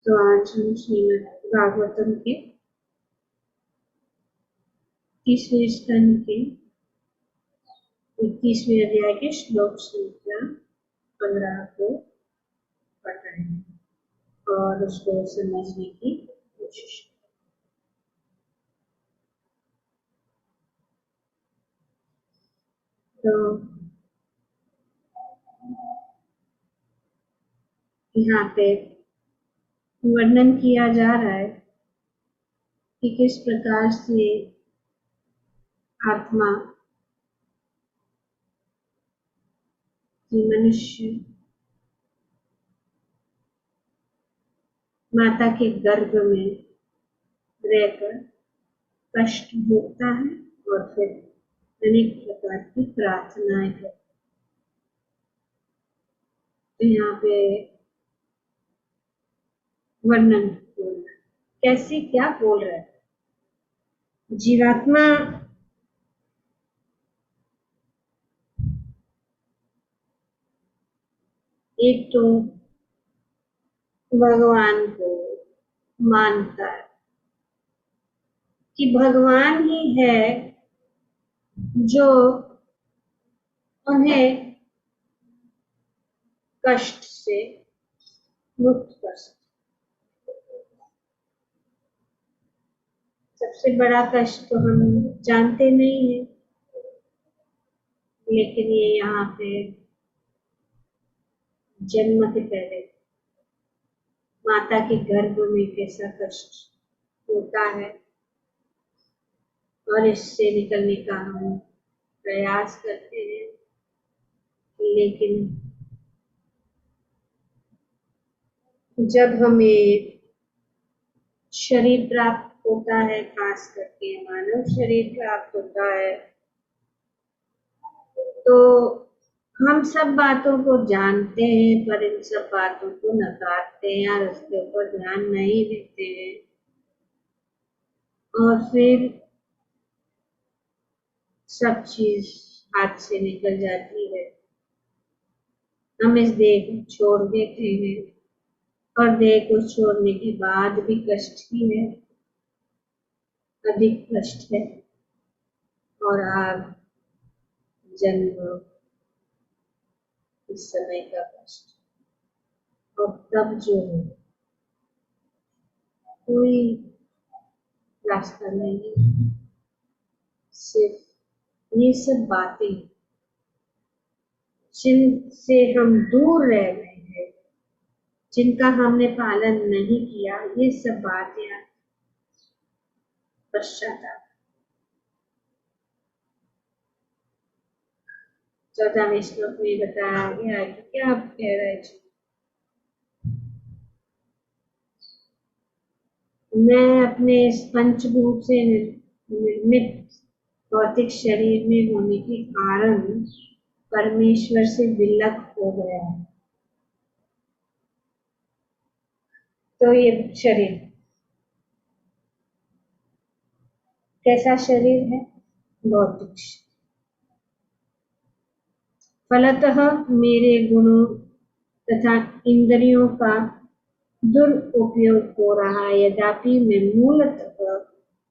तो आज हम श्रीमद् भागवतम के 30वें स्कंद के 21वें अध्याय के श्लोक संख्या 15 को पढ़ रहे हैं और उसको समझने की कोशिश। तो यहाँ पे वर्णन किया जा रहा है कि किस प्रकार से आत्मा की मनुष्य माता के गर्भ में रहकर कष्ट भोगता है और फिर अनेक प्रकार की प्रार्थनाएं करता है। तो यहाँ पे वर्णन बोल रहा है, कैसे क्या बोल रहा है। जीवात्मा एक तो भगवान को मानता है कि भगवान ही है जो उन्हें कष्ट से मुक्त कर सकते। सबसे बड़ा कष्ट तो हम जानते नहीं है, लेकिन ये यहाँ पे जन्म के पहले माता के गर्भ में कैसा कष्ट होता है और इससे निकलने का हम प्रयास करते हैं, लेकिन जब हमें शरीर प्राप्त होता है, खास करके मानव शरीर प्राप्त होता है, तो हम सब बातों को जानते हैं पर इन सब बातों को नकारते हैं और उसके ऊपर ध्यान नहीं देते हैं और फिर सब चीज हाथ से निकल जाती है। हम इस देह को छोड़ देते हैं और देह को छोड़ने के बाद भी कष्ट ही है, अधिक कष्ट है। और आप जन्म इस समय का कष्ट और तब जो है कोई रास्ता नहीं, सिर्फ ये सब बातें जिनसे हम दूर रह गए हैं, जिनका हमने पालन नहीं किया, ये सब बातें पश्चाताप। 14वें श्लोक में बताया गया है कि क्या आप कह रहे थे, मैं अपने इस पंचभूत से निर्मित भौतिक शरीर में होने के कारण परमेश्वर से विलग हो गया है। तो ये शरीर कैसा शरीर है? भौतिक। फलतः मेरे गुणों तथा इंद्रियों का दुरुपयोग हो रहा है, यद्यपि मैं मूलतः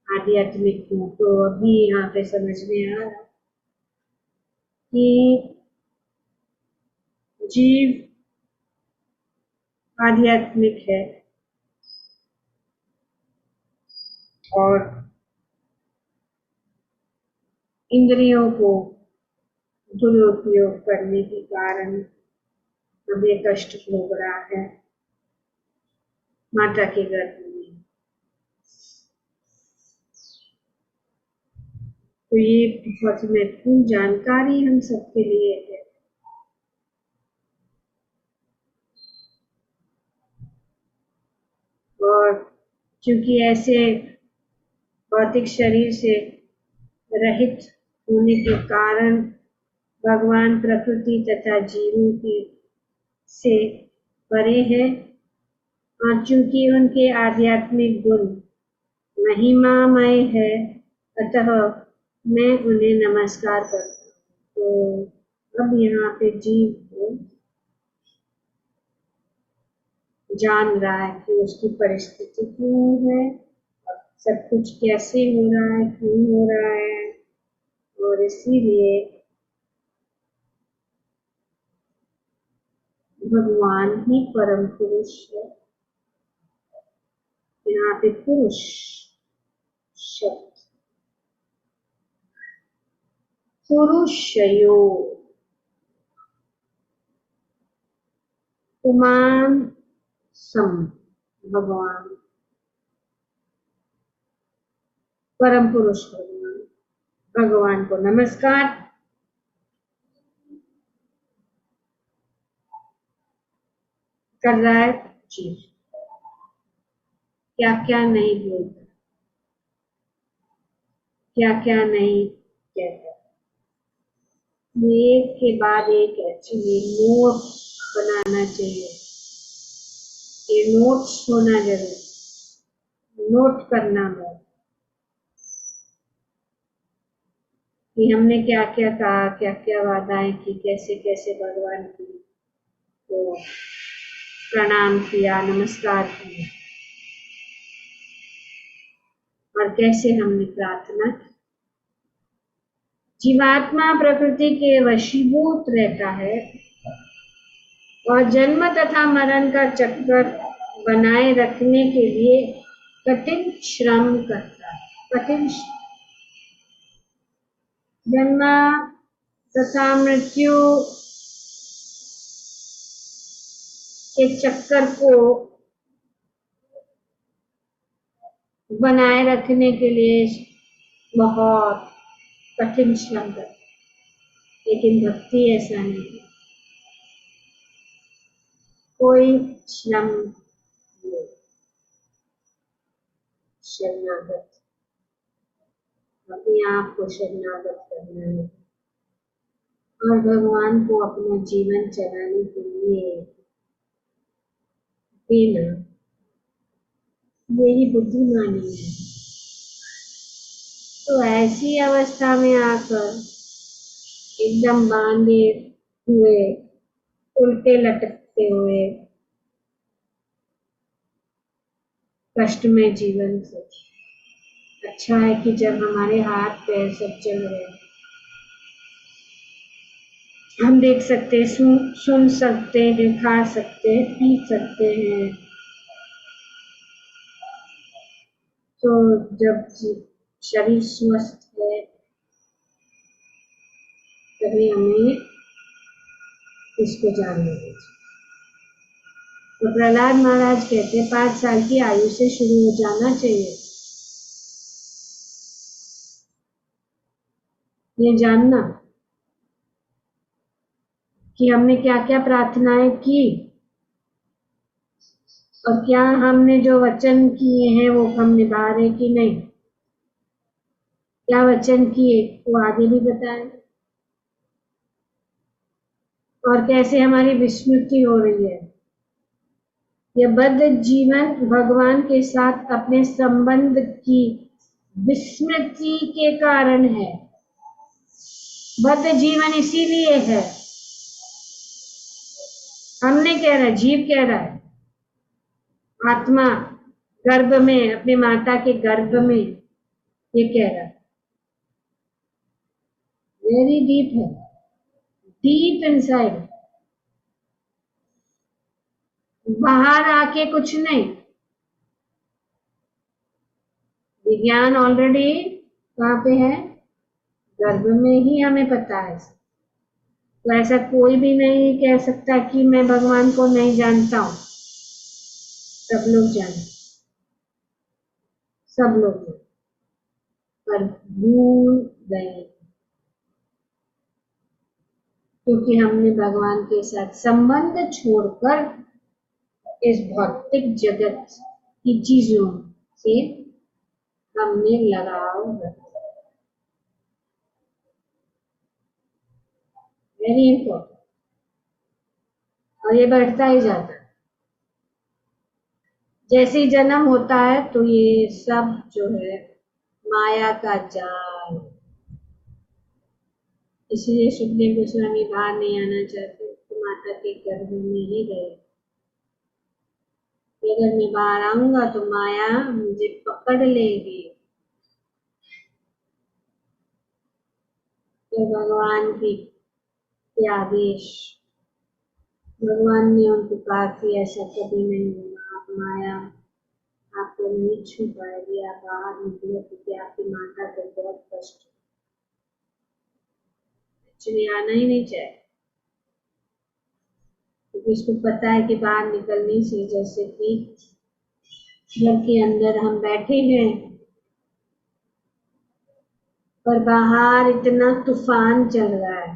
आध्यात्मिक हूँ। तो अभी यहाँ पे समझ में आ रहा कि जीव आध्यात्मिक है और इंद्रियों को दुरुपयोग करने के कारण अब ये कष्ट भोग रहा है माता के गर्भ में। तो ये बहुत महत्वपूर्ण जानकारी हम सबके लिए है। और क्योंकि ऐसे भौतिक शरीर से रहित होने के कारण भगवान प्रकृति तथा जीवों के से परे है और चूंकि उनके आध्यात्मिक गुण महिमामय है, अतः मैं उन्हें नमस्कार करता हूँ। तो अब यहाँ पे जीव को जान रहा है कि उसकी परिस्थिति क्यों है, सब कुछ कैसे हो रहा है, क्यों हो रहा है, और इसीलिए भगवान ही परम पुरुष है। यहाँ पे पुरुष शब्द, पुरुषयो, पुमान सम, भगवान परम पुरुष भगवान, भगवान को नमस्कार। कर रहा है जी, क्या क्या नहीं बोलता, क्या क्या नहीं कहता, एक के बाद एक एक्चुअली नोट बनाना चाहिए, ये नोट्स होना जरूरी, नोट करना है कि हमने क्या क्या कहा, क्या क्या वादाएं की, कैसे कैसे भगवान की तो प्रणाम किया, नमस्कार किया, और कैसे हमने प्रार्थना की। जीवात्मा प्रकृति के वशीभूत रहता है और जन्म तथा मरण का चक्कर बनाए रखने के लिए कठिन श्रम करता है। कठिन जन्म तथा मृत्यु के चक्कर को बनाए रखने के लिए बहुत कठिन श्रम करता है, लेकिन भक्ति ऐसा नहीं है, कोई श्रम नहीं, शरणागत, अपने आप को शरणागत करना है और भगवान को अपना जीवन चलाने के लिए देना, यही बुद्धिमानी है। तो ऐसी अवस्था में आकर एकदम बांधे हुए, उल्टे लटकते हुए कष्टमय जीवन से अच्छा है कि जब हमारे हाथ पैर सब चल रहे हैं, हम देख सकते, सुन सकते हैं, खा सकते हैं, पी सकते हैं, तो जब शरीर स्वस्थ है तभी हमें इसको जानना चाहिए। तो प्रहलाद महाराज कहते 5 साल की आयु से शुरू हो जाना चाहिए ये जानना कि हमने क्या क्या प्रार्थनाएं की और क्या हमने जो वचन किए हैं वो हम निभा रहे कि नहीं, क्या वचन किए वो आगे भी बताए, और कैसे हमारी विस्मृति हो रही है। यह बद्ध जीवन भगवान के साथ अपने संबंध की विस्मृति के कारण है। बद्ध जीवन इसीलिए है, हमने कह रहा है, जीव कह रहा है, आत्मा गर्भ में, अपने माता के गर्भ में, ये कह रहा है, वेरी डीप है, डीप इनसाइड, बाहर आके कुछ नहीं। विज्ञान ऑलरेडी कहाँ पे है, गर्भ में ही हमें पता है। तो ऐसा कोई भी नहीं कह सकता कि मैं भगवान को नहीं जानता हूं, सब लोग जानते, सब लोग जानते, पर भूल गए क्योंकि हमने भगवान के साथ संबंध छोड़कर इस भौतिक जगत की चीजों से हमने लगाव रखा। वेरी इंपॉर्टेंट, और ये बढ़ता ही जाता है जैसे ही जन्म होता है, तो ये सब जो है माया का जाल, इसलिए सुखदेव गोस्वामी बाहर नहीं आना चाहते, तो माता के गर्भ में ही रहे। कि अगर मैं बाहर आऊंगा तो माया मुझे पकड़ लेगी। तो भगवान के आदेश, भगवान ने उनको कहा कि ऐसा कभी नहीं होगा, आप माया आपको नहीं छू पाएगी, आप बाहर निकले क्योंकि आपकी माता को बहुत कष्ट एक्चुअली आना ही नहीं चाहिए, क्योंकि उसको पता है कि बाहर निकलने से, जैसे कि घर के अंदर हम बैठे हैं पर बाहर इतना तूफान चल रहा है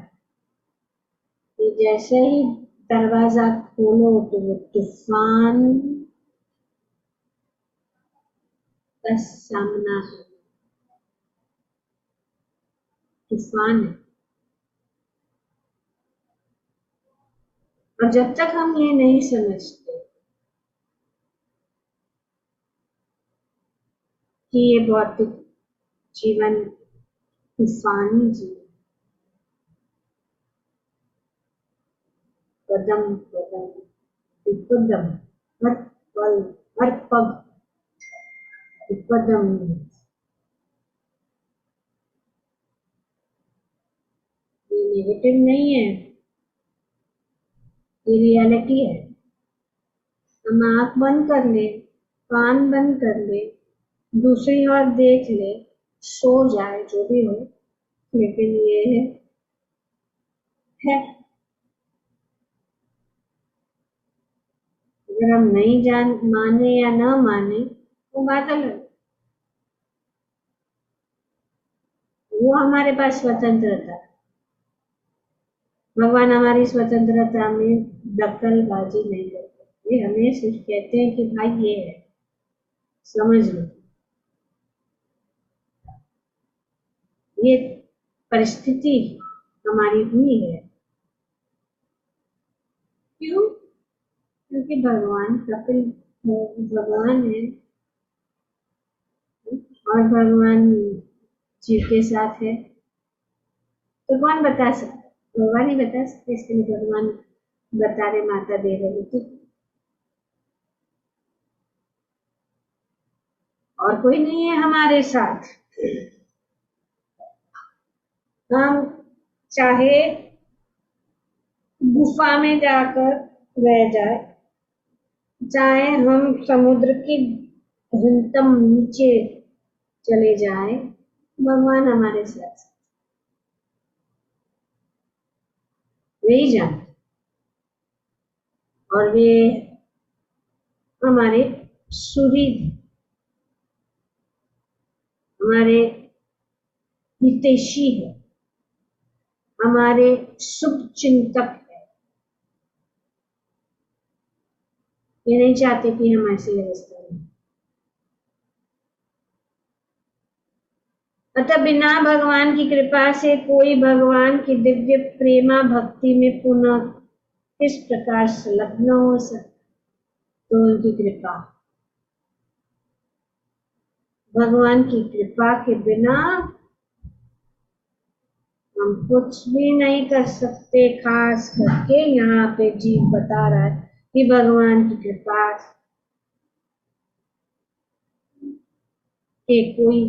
कि जैसे ही दरवाजा खोलो तो वो तूफान का सामना है, तूफान है। और जब तक हम ये नहीं समझते कि ये भौतिक जीवन तूफानी जीवन, कदम कदम विपदम, हर पल हर पग विपदम, ये नेगेटिव नहीं है, ये रियलिटी है। हम आंख बंद कर ले, कान बंद कर ले, दूसरी ओर देख ले, सो जाए, जो भी हो, लेकिन ये है। अगर हम नहीं जान माने या ना माने वो बात अलग है। वो हमारे पास स्वतंत्रता है। भगवान हमारी स्वतंत्रता में दखलबाजी नहीं करते, ये हमें सिर्फ कहते हैं कि भाई ये है, समझ लो, ये परिस्थिति हमारी हुई है। क्यों? क्योंकि भगवान कपिल भगवान है और भगवान जीव के साथ है, तो कौन बता सकता? भगवान ही बता सकते, इसके लिए भगवान बता रहे, माता दे रहे तो और कोई नहीं है हमारे साथ। हम चाहे गुफा में जाकर रह जाए, चाहे हम समुद्र के घनतम नीचे चले जाए, भगवान हमारे साथ, वही जानते। और वे हमारे सुहृद, हमारे हितैषी है, हमारे शुभ चिंतक है। ये नहीं चाहते कि हम ऐसी व्यवस्था में। अतः बिना भगवान की कृपा से कोई भगवान की दिव्य प्रेमा भक्ति में पुनः किस प्रकार संलग्न हो सकता? तो उनकी कृपा, भगवान की कृपा के बिना हम कुछ भी नहीं कर सकते। खास करके यहाँ पे जीव बता रहा है कि भगवान की कृपा के कोई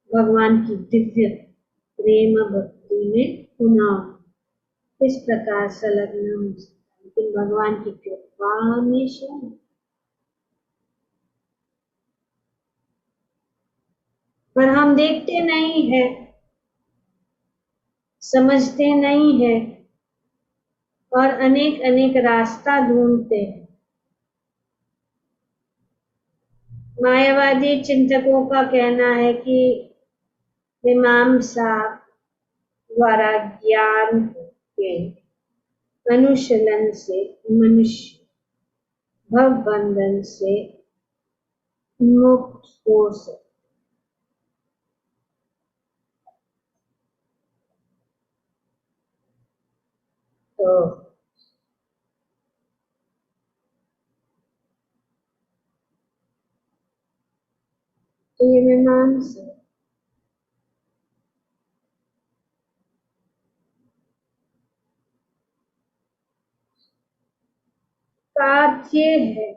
भगवान की दिव्य प्रेम भक्ति में पुनः इस प्रकार संलग्न हो सकता है, लेकिन भगवान की कृपा हमेशा। पर हम देखते नहीं है, समझते नहीं है और अनेक अनेक रास्ता ढूंढते हैं। मायावादी चिंतकों का कहना है कि मीमांसा द्वारा ज्ञान के अनुशीलन से मनुष्य भव बंधन से मुक्त हो सकता। तो ये मीमांसा का ध्येय है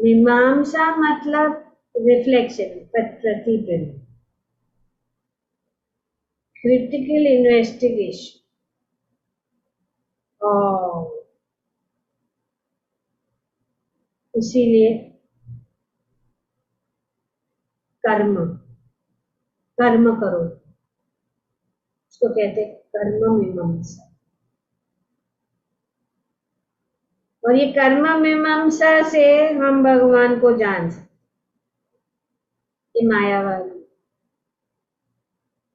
मीमांसा मतलब रिफ्लेक्शन, प्रतिबिंब, क्रिटिकल इन्वेस्टिगेशन और इसीलिए कर्म, कर्म करो, उसको कहते हैं कर्म मीमांसा। और ये कर्म मीमांसा से हम भगवान को जान सकते, मायावादी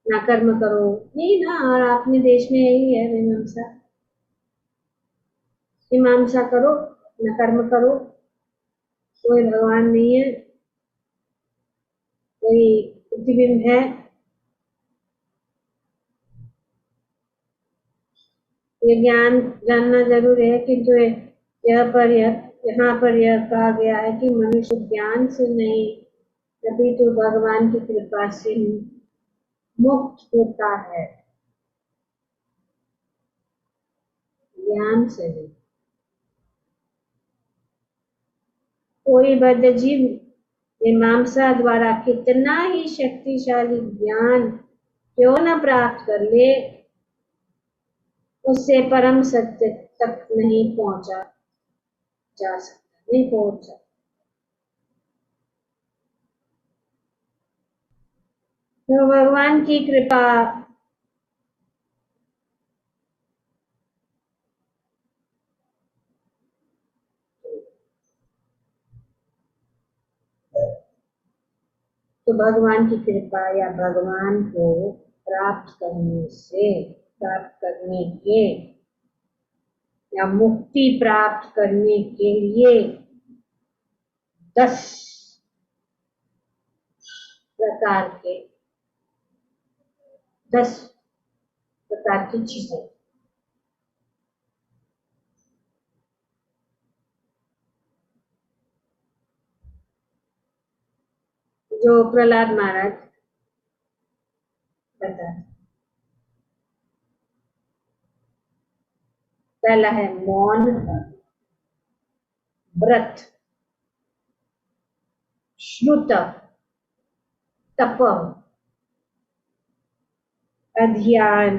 ना कर्म करो, यही ना, और अपने देश में यही है मीमांसा, मीमांसा करो ना कर्म करो, कोई भगवान नहीं है, कोई प्रतिबिंब है। ये ज्ञान जानना जरूरी है, किंतु यहाँ पर यह कहा गया है कि मनुष्य ज्ञान से नहीं, तभी तो भगवान की कृपा से मुक्त होता है, ज्ञान से नहीं। कोई बद्ध जीव मीमांसा द्वारा कितना ही शक्तिशाली ज्ञान क्यों न प्राप्त कर ले, उससे परम सत्य तक नहीं पहुंचा जा सकता, नहीं पहुंच सकता। तो भगवान की कृपा तो भगवान की कृपा या भगवान को प्राप्त करने से, प्राप्त करने के या मुक्ति प्राप्त करने के लिए 10 प्रकार के 10 प्रकार की चीजें, जो प्रहलाद महाराज बताते। पहला है मौन, व्रत, श्रुत, तप, अध्ययन,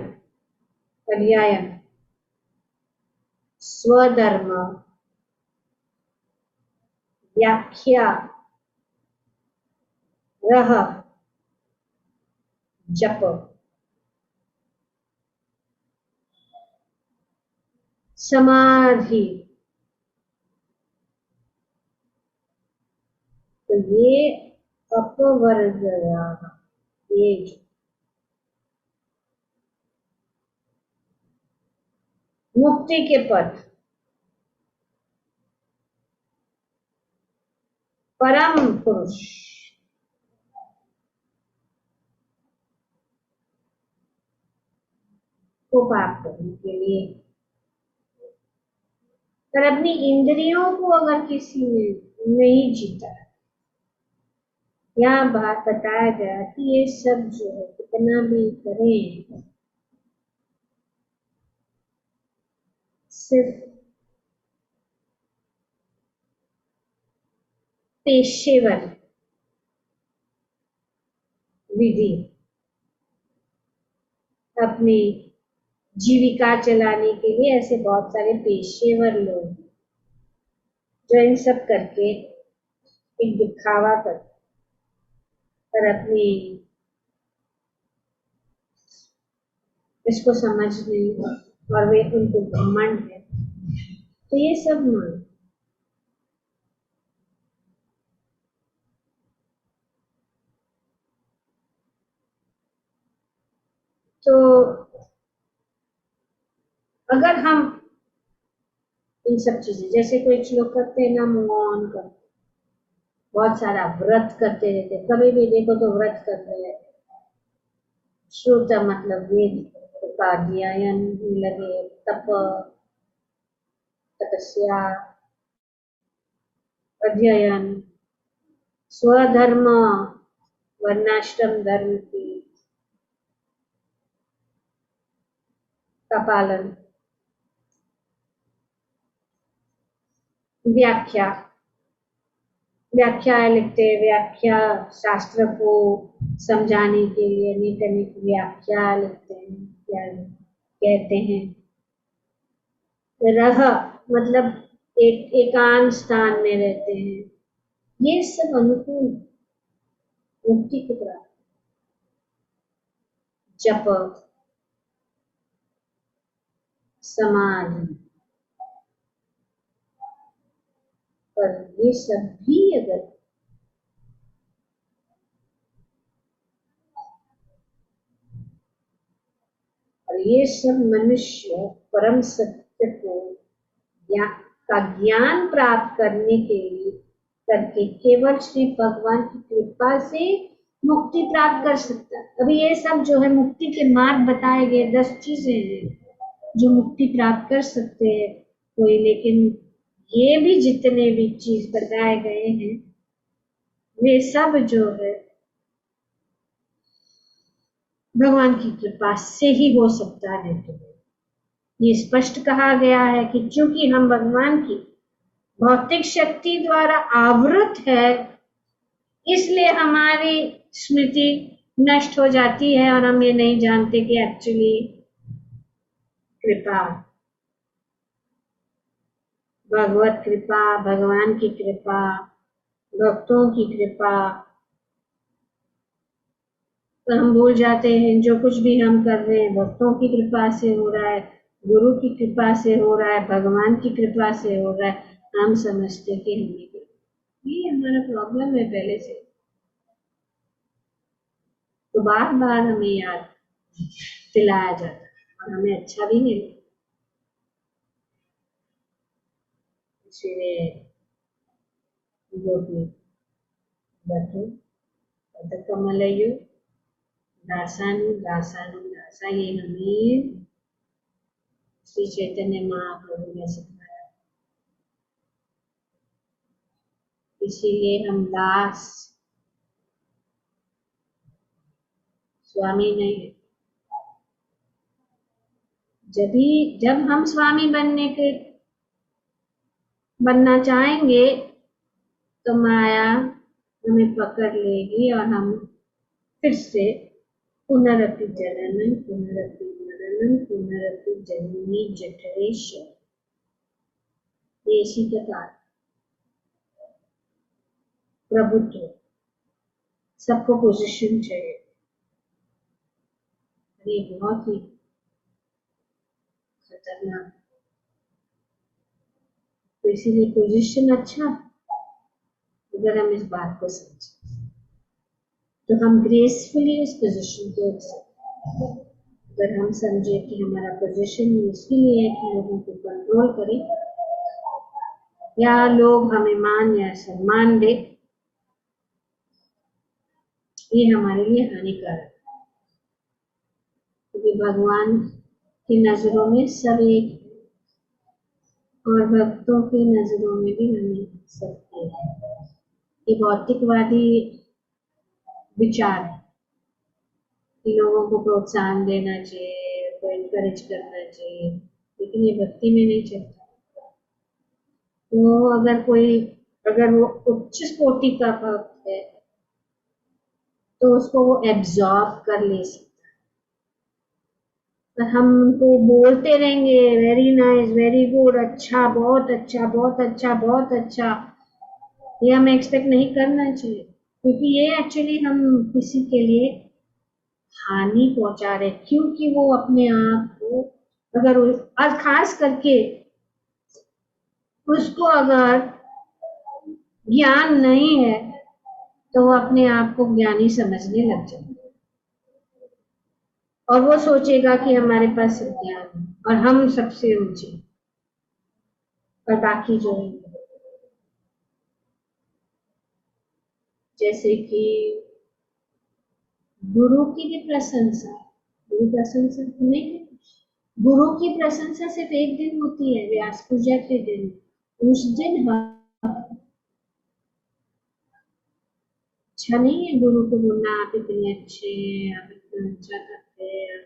अध्ययन, स्वधर्म, व्याख्या, रह, जप, समाधि। तो ये अपवर्ग, ये मुक्ति के पथ, परम पुरुष को प्राप्त करने के लिए। पर अपनी इंद्रियों को अगर किसी ने नहीं जीता, यहाँ बात बताया गया कि ये सब जो है कितना भी करें, सिर्फ पेशेवर विधि, अपनी जीविका चलाने के लिए ऐसे बहुत सारे पेशेवर लोग जो इन सब करके एक दिखावा करते, पर अपनी इसको समझ नहीं, और वे उनको घमंड है, तो ये सब मान। तो अगर हम इन सब चीजें, जैसे कोई लोग करते हैं ना, मौन करते, बहुत सारा व्रत करते रहते, कभी भी देखो तो व्रत कर रहे हैं, श्रोता मतलब वेद का अध्ययन लगे, तप, तपस्या, अध्ययन, स्वधर्म, वर्णाश्रम धर्म की का पालन, व्याख्या, व्याख्या लिखते हैं, व्याख्या शास्त्र को समझाने के लिए अनेक अनेक व्याख्या लिखते हैं, क्या कहते हैं। रह मतलब एक एकांत स्थान में रहते हैं, ये सब अनुकूल मुक्ति को प्राप्त। जप, समाधि, पर ये सब भी अगर और ये सब मनुष्य परम सत्य को का ज्ञान प्राप्त करने के लिए करके केवल श्री भगवान की कृपा से मुक्ति प्राप्त कर सकता है। अभी ये सब जो है मुक्ति के मार्ग बताए गए 10 चीजें हैं जो मुक्ति प्राप्त कर सकते हैं कोई, लेकिन ये भी जितने भी चीज बताए गए हैं वे सब जो है भगवान की कृपा से ही हो सकता है। तो ये स्पष्ट कहा गया है कि चूंकि हम भगवान की भौतिक शक्ति द्वारा आवृत है, इसलिए हमारी स्मृति नष्ट हो जाती है और हम ये नहीं जानते कि एक्चुअली कृपा, भगवत कृपा, भगवान की कृपा, भक्तों की कृपा, तो हम भूल जाते हैं जो कुछ भी हम कर रहे हैं भक्तों की कृपा से हो रहा है, गुरु की कृपा से हो रहा है, भगवान की कृपा से हो रहा है। हम समझते कि हमें ये हमारा प्रॉब्लम है पहले से, तो बार बार हमें याद दिलाया जाता है और हमें अच्छा भी नहीं लगता। इसलिए गोपी बधु पदकमलयु दासानु दासानु दासा, ये हमें श्री चैतन्य महाप्रभु ने सिखाया। इसीलिए हम दास स्वामी नहीं। जब हम स्वामी बनना चाहेंगे तो माया हमें पकड़ लेगी और हम फिर से पुनरपि जननम पुनरपि मरणम पुनरपि जननी जठरेश, ये इसी का कारण। प्रभुत्व, सबको पोजीशन चाहिए, ये बहुत ही खतरनाक। तो इसीलिए पोजीशन अच्छा, अगर हम इस बात को समझें तो हम ग्रेसफुली उस पोजीशन को एक्सेप्ट। अगर हम समझे कि हमारा पोजीशन इसके लिए है कि लोगों को कंट्रोल करें या लोग हमें मान या सम्मान दे, ये हमारे लिए हानिकारक है, क्योंकि भगवान की नजरों में सब एक और भक्तों की नजरों में भी हमें सब एक। ये भौतिकवादी विचार है कि लोगों को प्रोत्साहन देना चाहिए, उनको एनकरेज करना चाहिए, लेकिन ये भक्ति में नहीं चलता। तो अगर वो उच्च कोटि का भक्त है तो उसको वो एब्जॉर्ब कर ले सकता है। पर हम उनको बोलते रहेंगे वेरी नाइस, वेरी गुड, अच्छा, बहुत अच्छा, बहुत अच्छा, बहुत अच्छा, ये हमें एक्सपेक्ट नहीं करना चाहिए, क्योंकि ये एक्चुअली हम किसी के लिए हानि पहुंचा रहे, क्योंकि वो अपने आप को अगर और खास करके उसको अगर ज्ञान नहीं है तो वो अपने आप को ज्ञानी समझने लग जाए और वो सोचेगा कि हमारे पास सब ज्ञान है और हम सबसे ऊंचे और बाकी जो है, जैसे कि गुरु की भी प्रशंसा, गुरु प्रशंसा नहीं है, गुरु की प्रशंसा सिर्फ एक दिन होती है, व्यास पूजा के दिन। उस दिन अच्छा नहीं है गुरु को बोलना आप इतने अच्छे हैं, आप इतना अच्छा करते हैं,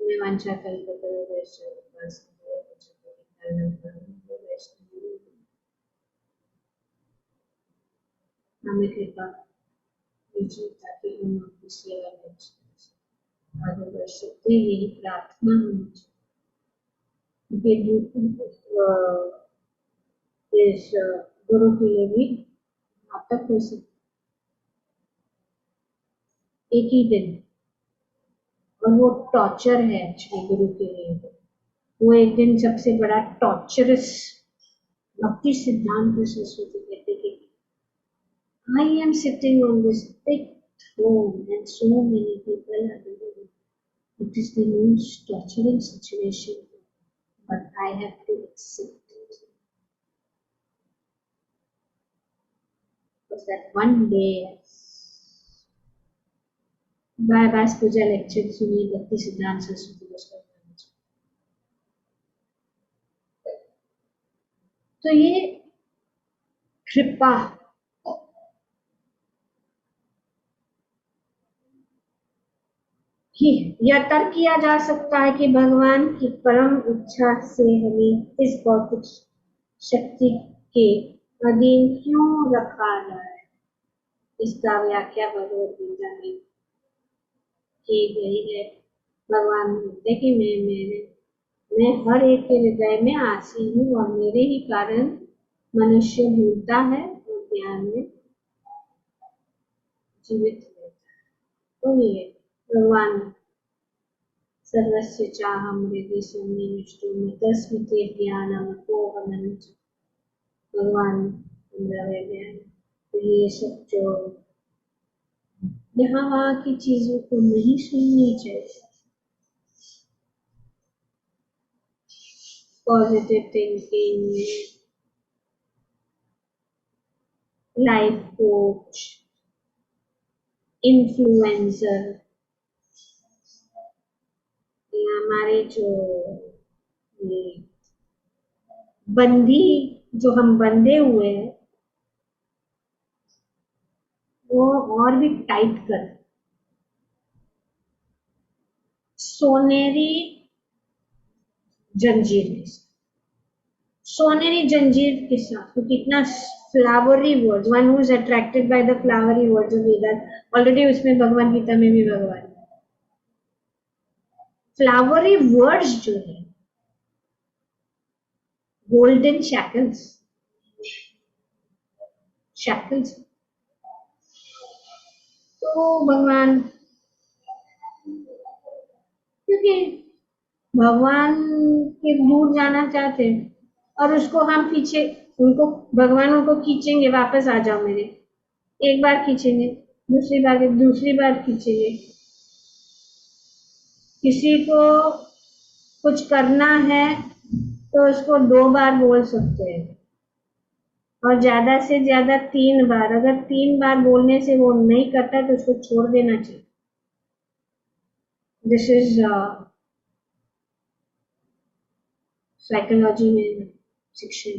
मैं वांछा कल्पतरु वैष्णव। हमें कृपा कीजिए ताकि हम आपकी सेवा में आगे बढ़ सकते, यही प्रार्थना होनी चाहिए। इस गुरु के लिए भी घातक हो सकता, एक ही दिन, और वो टॉर्चर है एक्चुअली गुरु के लिए। वो एक दिन सबसे बड़ा टॉर्चरस। भक्ति सिद्धांत सरस्वती कहते कि I am sitting on this big throne and so many people are below me. It is the most torturing situation, but I have to accept it. Because that one day, बार बार पूजा lecture सुनिए भक्ति सिद्धांत सरस्वती गोस्वामी। तो ये कृपा ही, यह तर्क किया जा सकता है कि भगवान की परम इच्छा से हमें इस भौतिक शक्ति के अधीन क्यों रखा जाए, इसका व्याख्या भगवद गीता में की गई है। भगवान बोलते कि मैं हर एक के हृदय में आसीन हूँ और मेरे ही कारण मनुष्य भूलता है और ज्ञान में जीवित रहता है। तो ये भगवान सर्वस्य चाहम हृदय सन्निविष्टो मतस्मृति ज्ञानम अपोहनम। भगवान हृदय, तो ये सब जो यहाँ वहाँ की चीजों को नहीं सुननी चाहिए। Positive thinking, life coach, influencer, हमारे जो बंदी, जो हम बंधे हुए हैं, वो और भी टाइट कर, सोनेरी जंजीर के साथ, सोनेरी जंजीर के साथ। तो कितना flowery word, one who is attracted by the flowery words of Vedanta. Already उसमें भगवान गीता में भी भगवान फ्लावरी वर्ड्स जो है, गोल्डन शैकल्स, शैकल्स। तो भगवान, क्योंकि भगवान के दूर जाना चाहते हैं और उसको हम पीछे, उनको भगवान उनको खींचेंगे, वापस आ जाओ मेरे, एक बार खींचेंगे, दूसरी बार खींचेंगे। किसी को कुछ करना है तो उसको 2 बार बोल सकते हैं, और ज्यादा से ज्यादा 3 बार। अगर 3 बार बोलने से वो नहीं करता तो उसको छोड़ देना चाहिए। दिस इज साइकोलॉजी में शिक्षण।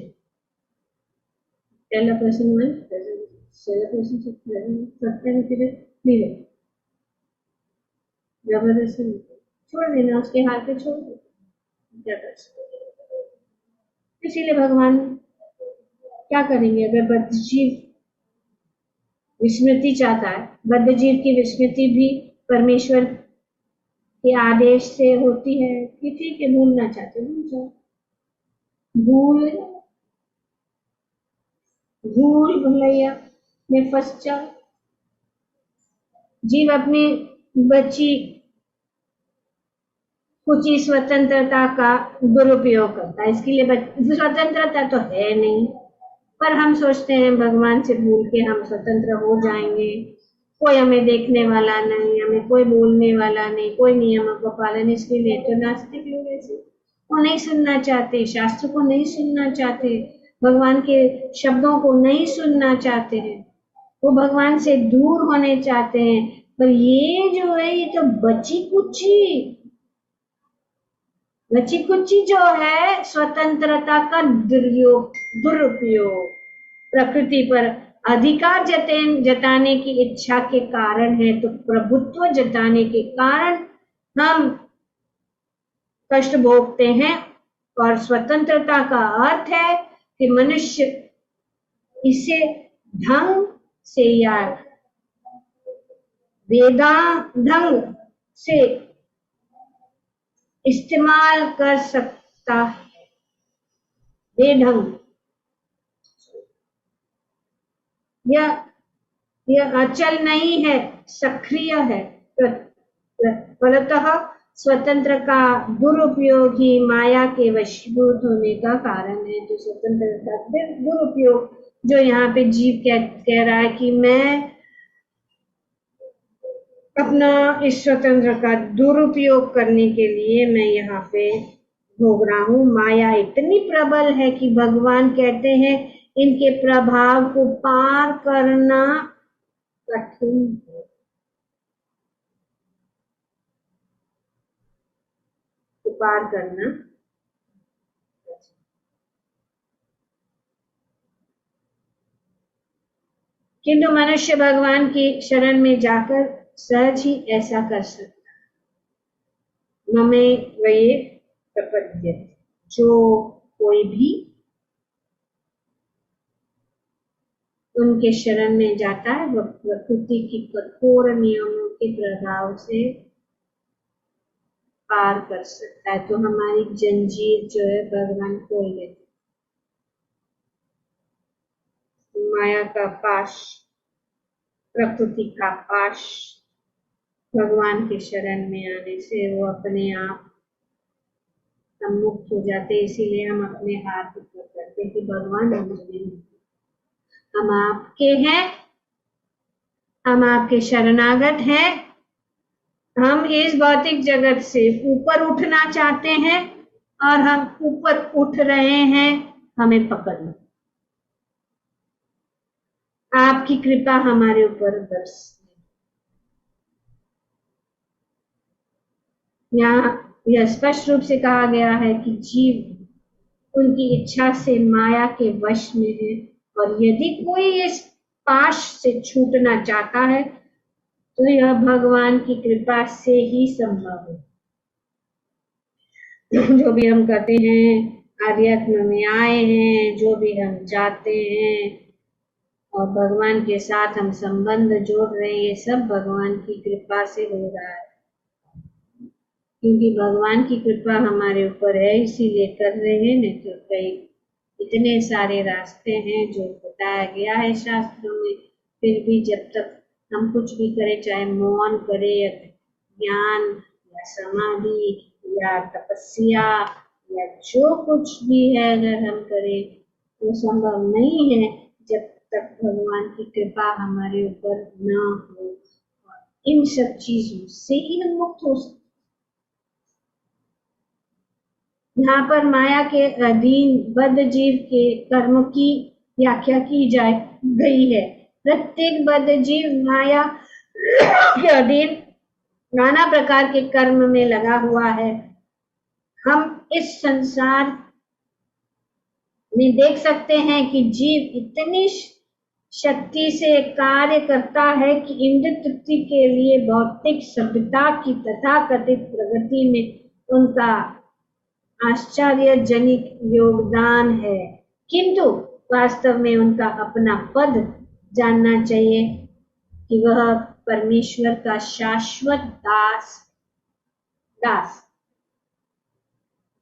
Tell a person one, tell a person जबरदस्ती छोड़ देना, उसके हाथ पे छोड़ दो, क्या कर सकते। इसीलिए भगवान क्या करेंगे, अगर बद्धजीव विस्मृति चाहता है, बद्धजीव की विस्मृति भी परमेश्वर के आदेश से होती है कि ठीक है, भूलना चाहते भूल जाओ। भूल भुलैया में फंस जाओ। जीव अपनी बची कुछ ही स्वतंत्रता का दुरुपयोग करता है। इसके लिए स्वतंत्रता तो है नहीं, पर हम सोचते हैं भगवान से भूल के हम स्वतंत्र हो जाएंगे, कोई हमें देखने वाला नहीं, हमें कोई बोलने वाला नहीं, कोई नियमों का पालन। इसके लिए तो नास्तिक लोग ऐसे, वो नहीं सुनना चाहते, शास्त्र को नहीं सुनना चाहते, भगवान के शब्दों को नहीं सुनना चाहते हैं, वो भगवान से दूर होने चाहते हैं। पर ये जो है, ये तो बची कुची जो है स्वतंत्रता का दुरुपयोग, प्रकृति पर अधिकार जताने की इच्छा के कारण है। तो प्रभुत्व जताने के कारण हम कष्ट भोगते हैं, और स्वतंत्रता का अर्थ है कि मनुष्य इसे ढंग से या वेदांग से इस्तेमाल कर सकता है। बेढंग, यह अचल नहीं है, सक्रिय है। फलतः स्वतंत्र का दुरुपयोग ही माया के वशीभूत होने का कारण है। तो स्वतंत्र का दुरुपयोग, जो यहाँ पे जीव कह रहा है कि मैं अपना इस स्वतंत्र का दुरुपयोग करने के लिए मैं यहाँ पे भोग रहा हूँ। माया इतनी प्रबल है कि भगवान कहते हैं इनके प्रभाव को पार करना कठिन है। पार करना, किंतु मनुष्य भगवान की शरण में जाकर सहज ही ऐसा कर सकता है। ममे वये प्रपद्यते, जो कोई भी उनके शरण में जाता है वह प्रकृति की कठोर नियमों के प्रभाव से पार कर सकता है। तो हमारी जंजीर जो है भगवान खोल देते, माया का पाश, प्रकृति का पाश भगवान के शरण में आने से वो अपने आप हम मुक्त हो जाते। इसीलिए हम अपने हाथ ऊपर करते कि भगवान हम आपके हैं, हम आपके शरणागत हैं। हम इस भौतिक जगत से ऊपर उठना चाहते हैं और हम ऊपर उठ रहे हैं, हमें पकड़ लो। आपकी कृपा हमारे ऊपर बरस। यहाँ यह स्पष्ट रूप से कहा गया है कि जीव उनकी इच्छा से माया के वश में है, और यदि कोई इस पाश से छूटना चाहता है तो यह भगवान की कृपा से ही संभव है। जो भी हम करते हैं, आध्यात्म में आए हैं, जो भी हम चाहते हैं और भगवान के साथ हम संबंध जोड़ रहे हैं, ये सब भगवान की कृपा से हो रहा है। क्योंकि भगवान की कृपा हमारे ऊपर है इसीलिए कर रहे हैं। नहीं तो कई इतने सारे रास्ते हैं जो बताया गया है शास्त्रों में, फिर भी जब तक हम कुछ भी करें, चाहे मौन करें या ज्ञान या समाधि या तपस्या या जो कुछ भी है, अगर हम करें तो संभव नहीं है जब तक भगवान की कृपा हमारे ऊपर न हो। और इन सब चीजों से ही हम मुक्त हो सकते। यहाँ पर माया के अधीन बद्ध जीव के कर्म की व्याख्या की गई है। प्रत्येक बद्ध जीव माया के अधीन नाना प्रकार के कर्म में लगा हुआ है। हम इस संसार में देख सकते हैं कि जीव इतनी शक्ति से कार्य करता है कि इंद्र तृप्ति के लिए भौतिक सभ्यता की तथाकथित प्रगति में उनका आश्चर्यजनक योगदान है, किंतु वास्तव में उनका अपना पद जानना चाहिए कि वह परमेश्वर का शाश्वत दास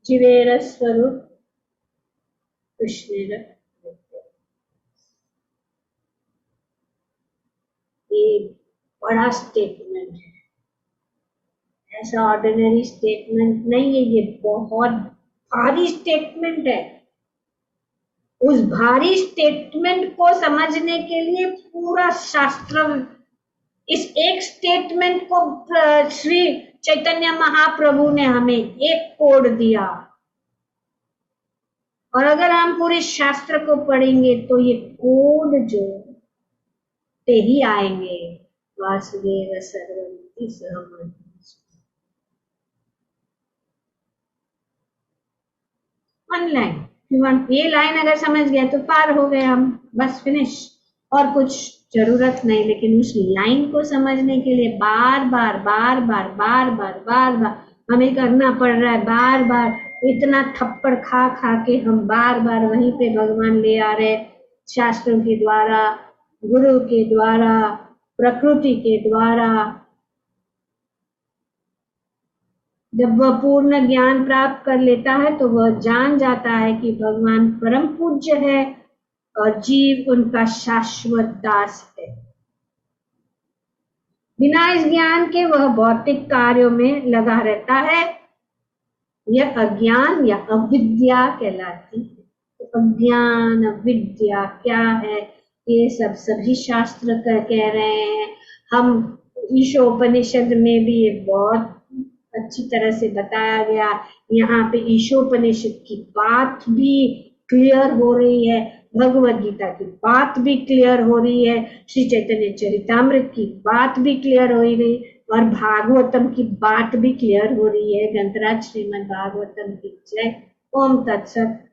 जीवेर स्वरूप कृष्ण। ये बड़ा स्टेटमेंट है, ऐसा ऑर्डिनरी स्टेटमेंट नहीं है, ये बहुत भारी स्टेटमेंट है। उस भारी स्टेटमेंट को समझने के लिए पूरा शास्त्र, इस एक स्टेटमेंट को श्री चैतन्य महाप्रभु ने हमें एक कोड दिया, और अगर हम पूरे शास्त्र को पढ़ेंगे तो ये कोड जो ते ही आएंगे। वासुदेव सर्वमिति सहमति। ऑनलाइन ये लाइन अगर समझ गया तो पार हो गए हम, बस फिनिश, और कुछ जरूरत नहीं। लेकिन उस लाइन को समझने के लिए बार बार बार बार बार बार बार बार हमें करना पड़ रहा है। बार बार इतना थप्पड़ खा के हम बार बार वहीं पे भगवान ले आ रहे शास्त्रों के द्वारा, गुरु के द्वारा, प्रकृति के द्वारा। जब वह पूर्ण ज्ञान प्राप्त कर लेता है तो वह जान जाता है कि भगवान परम पूज्य है और जीव उनका शाश्वत दास है। बिना इस ज्ञान के वह भौतिक कार्यों में लगा रहता है। यह अज्ञान या अविद्या कहलाती है। तो अज्ञान, अविद्या क्या है, ये सब सभी शास्त्र कह रहे हैं। हम ईशोपनिषद में भी ये बहुत अच्छी तरह से बताया गया। यहाँ पे ईशोपनिषद की बात भी क्लियर हो रही है, भगवद गीता की बात भी क्लियर हो रही है, श्री चैतन्य चरितामृत की बात भी क्लियर हो रही, और भागवतम की बात भी क्लियर हो रही है। ग्रंथराज श्रीमद् भागवतम की जय। ओम तत्सत।